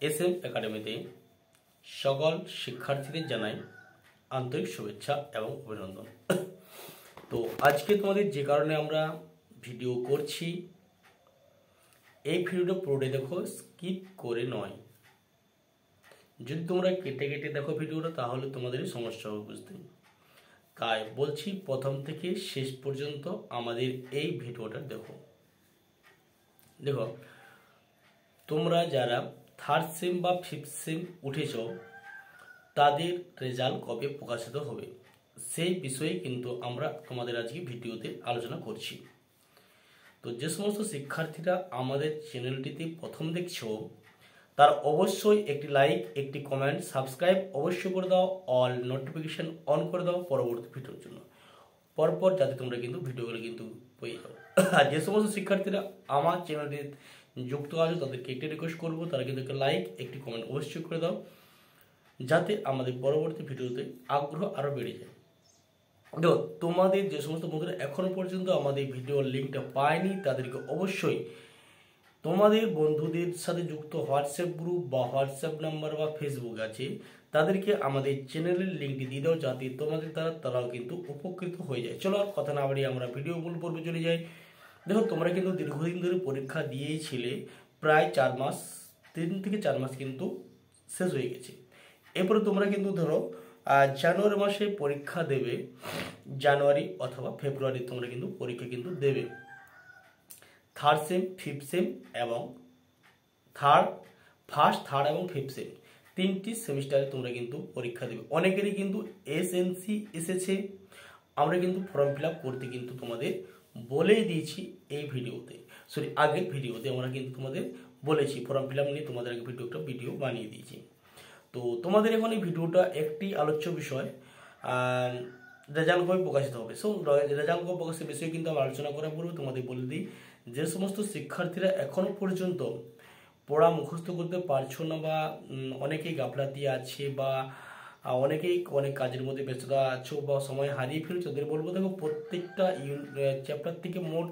SM একাডেমিতে সকল শিক্ষার্থীদের জানাই আন্তরিক শুভেচ্ছা এবং অভিনন্দন। তো আজকে তোমাদের যে কারণে আমরা ভিডিও করছি, এই ভিডিওটা পুরোটাই দেখো, স্কিপ করে নয়। যদি তোমরা কেটে কেটে দেখো ভিডিওটা তাহলে তোমাদেরই সমস্যা হবে বুঝতে। তাই বলছি প্রথম থেকে শেষ পর্যন্ত আমাদের এই ভিডিওটা দেখো। তোমরা যারা থার্ড সেম বা ফিফথ সেম উঠেছ তাদের রেজাল্ট কবে প্রকাশিত হবে সেই বিষয়ে কিন্তু আমরা তোমাদের আজকে ভিডিওতে আলোচনা করছি। তো যে সমস্ত শিক্ষার্থীরা আমাদের চ্যানেলটিতে প্রথম দেখছো তার অবশ্যই একটি লাইক, একটি কমেন্ট, সাবস্ক্রাইব অবশ্যই করে দাও, অল নোটিফিকেশন অন করে দাও পরবর্তী ভিডিওর জন্য, পরপর যাতে তোমরা কিন্তু ভিডিওগুলো কিন্তু পেয়ে যাও। আর যে সমস্ত শিক্ষার্থীরা আমার চ্যানেলটি যুক্ত আছে তাদেরকে একটি রিকোয়েস্ট করবো, তারা কিন্তু একটা লাইক, একটি কমেন্ট অবশ্যই করে দাও যাতে আমাদের পরবর্তী ভিডিওতে আগ্রহ আরও বেড়ে যায়। দেখো, তোমাদের যে সমস্ত বন্ধুরা এখনো পর্যন্ত আমাদের ভিডিওর লিঙ্কটা পায়নি তাদেরকে অবশ্যই তোমাদের বন্ধুদের সাথে যুক্ত হোয়াটসঅ্যাপ গ্রুপ বা হোয়াটসঅ্যাপ নাম্বার বা ফেসবুক আছে, তাদেরকে আমাদের চ্যানেলের লিঙ্কটি দিয়ে দাও যাতে তোমাদের দ্বারা তারাও কিন্তু উপকৃত হয়ে যায়। চলো আর কথা না বাড়িয়ে আমরা ভিডিও মূল পর্বে চলে যাই। দেখো, তোমরা কিন্তু দীর্ঘদিন ধরে পরীক্ষা দিয়েছিলে, প্রায় 4 মাস, 3 থেকে 4 মাস কিন্তু শেষ হয়ে গেছে। এরপরে তোমরা কিন্তু ধরো জানুয়ারি মাসে পরীক্ষা দেবে, জানুয়ারি অথবা ফেব্রুয়ারি তোমরা কিন্তু পরীক্ষা কিন্তু দেবে। থার্ড সেম, ফিফথ সেম এবং ফার্স্ট, থার্ড এবং ফিফথ সেম তিনটি সেমিস্টারে তোমরা কিন্তু পরীক্ষা দেবে। অনেকেরই কিন্তু এসএনসি এসেছে, আমরা কিন্তু ফর্ম ফিল আপ করতে কিন্তু তোমাদের বলেই দিয়েছি এই ভিডিওতে, আগের ভিডিওতে আমরা কিন্তু তোমাদের বলেছি ফর্ম ফিল আপ নিয়ে তোমাদের আগে ভিডিও বানিয়ে দিয়েছি। তো তোমাদের এখন এই ভিডিওটা একটি আলোচ্য বিষয়, রেজাল্ট কবে প্রকাশিত হবে। রেজাল্ট কবে প্রকাশের বিষয়ে কিন্তু আমরা আলোচনা করার পূর্বে তোমাদের বলে দিই, যে সমস্ত শিক্ষার্থীরা এখনো পর্যন্ত পড়া মুখস্থ করতে পারছো না বা অনেকেই গাফলাতি আছে বা অনেকেই অনেক কাজের মধ্যে ব্যস্ততা আছো বা সময় হারিয়ে ফেলছো, ওদের বলবো দেখো প্রত্যেকটা চ্যাপ্টার থেকে মোট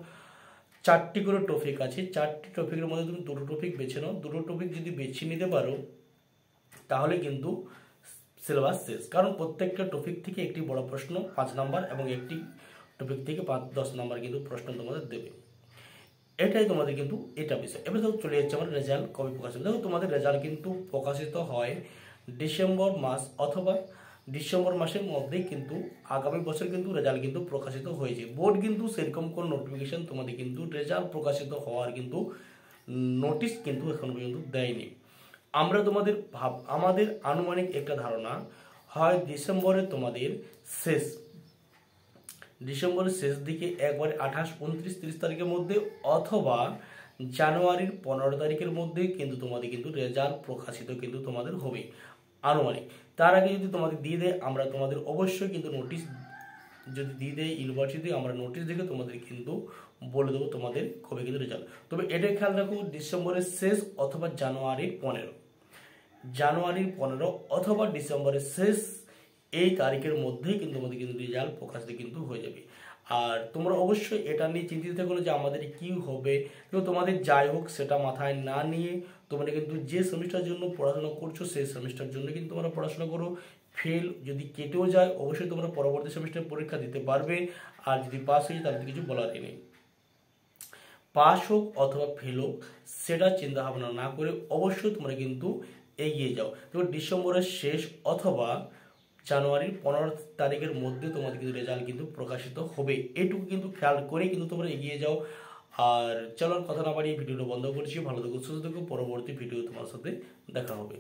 4টি করে টপিক আছে। 4টি টপিকের মধ্যে তুমি 2টো টপিক বেছে নাও। 2টো টপিক যদি বেছে নিতে পারো তাহলে কিন্তু সিলেবাস শেষ, কারণ প্রত্যেকটা টপিক থেকে একটি বড় প্রশ্ন 5 নাম্বার এবং একটি টপিক থেকে 10 নাম্বার কিন্তু প্রশ্ন তোমাদের দেবে। এটাই তোমাদের কিন্তু এটা বিষয়। এবার দেখো চলে যাচ্ছে আমার রেজাল্ট কবে প্রকাশিত। দেখো, তোমাদের রেজাল্ট কিন্তু প্রকাশিত হয় ডিসেম্বর মাস অথবা ডিসেম্বর মাসের মধ্যেই কিন্তু আগামী বছর কিন্তু রেজাল্ট কিন্তু প্রকাশিত হয়েছে। বোর্ড কিন্তু সেরকম কোনো নোটিফিকেশন তোমাদের কিন্তু রেজাল্ট প্রকাশিত হওয়ার কিন্তু নোটিশ কিন্তু এখন পর্যন্ত দেয়নি। আমরা তোমাদের আমাদের আনুমানিক একটা ধারণা হয় ডিসেম্বরের শেষ দিকে একবারে 28, 29, 30 তারিখের মধ্যে অথবা জানুয়ারির 15 তারিখের মধ্যে কিন্তু তোমাদের কিন্তু রেজাল্ট প্রকাশিত কিন্তু তোমাদের হবে আনুমানিক। তার আগে যদি তোমাদের দিয়ে দেয়, আমরা তোমাদের অবশ্যই কিন্তু নোটিশ যদি দিয়ে দেয় ইউনিভার্সিটি, আমরা নোটিশ দেখে তোমাদের কিন্তু বলে দেবো তোমাদের কবে কিন্তু রেজাল্ট। তবে এটা খেয়াল রাখো, ডিসেম্বরের শেষ অথবা জানুয়ারির 15 অথবা ডিসেম্বরের শেষ এই তারিখের মধ্যেই কিন্তু আমাদের কিন্তু রেজাল্ট প্রকাশিত কিন্তু হয়ে যাবে। আর তোমরা অবশ্যই এটা নিয়ে চিন্তিত থেকো না যে আমাদের কি হবে, কিন্তু তোমাদের যাই হোক সেটা মাথায় না নিয়ে তোমরা কিন্তু যে সেমিস্টারের জন্য পড়াশোনা করছো সেই সেমিস্টারের জন্য কিন্তু তোমরা পড়াশোনা করো। ফেল যদি কেটেও যায় অবশ্যই তোমরা পরবর্তী সেমিস্টার পরীক্ষা দিতে পারবে, আর যদি পাস হয়ে যায় তাহলে কিছু বলারই নেই। পাস হোক অথবা ফেল হোক সেটা চিন্তা ভাবনা না করে অবশ্যই তোমরা কিন্তু এগিয়ে যাও। তো ডিসেম্বরের শেষ অথবা জানুয়ারির 15 তারিখের মধ্যে তোমাদের কিন্তু রেজাল্ট কিন্তু প্রকাশিত হবে, এটুকু কিন্তু খেয়াল করে কিন্তু তোমরা এগিয়ে যাও। আর চলো কথা না বাড়িয়ে ভিডিওটা বন্ধ করছি। ভালো থেকো, সুস্থ থেকো, পরবর্তী ভিডিও তোমার সাথে দেখা হবে।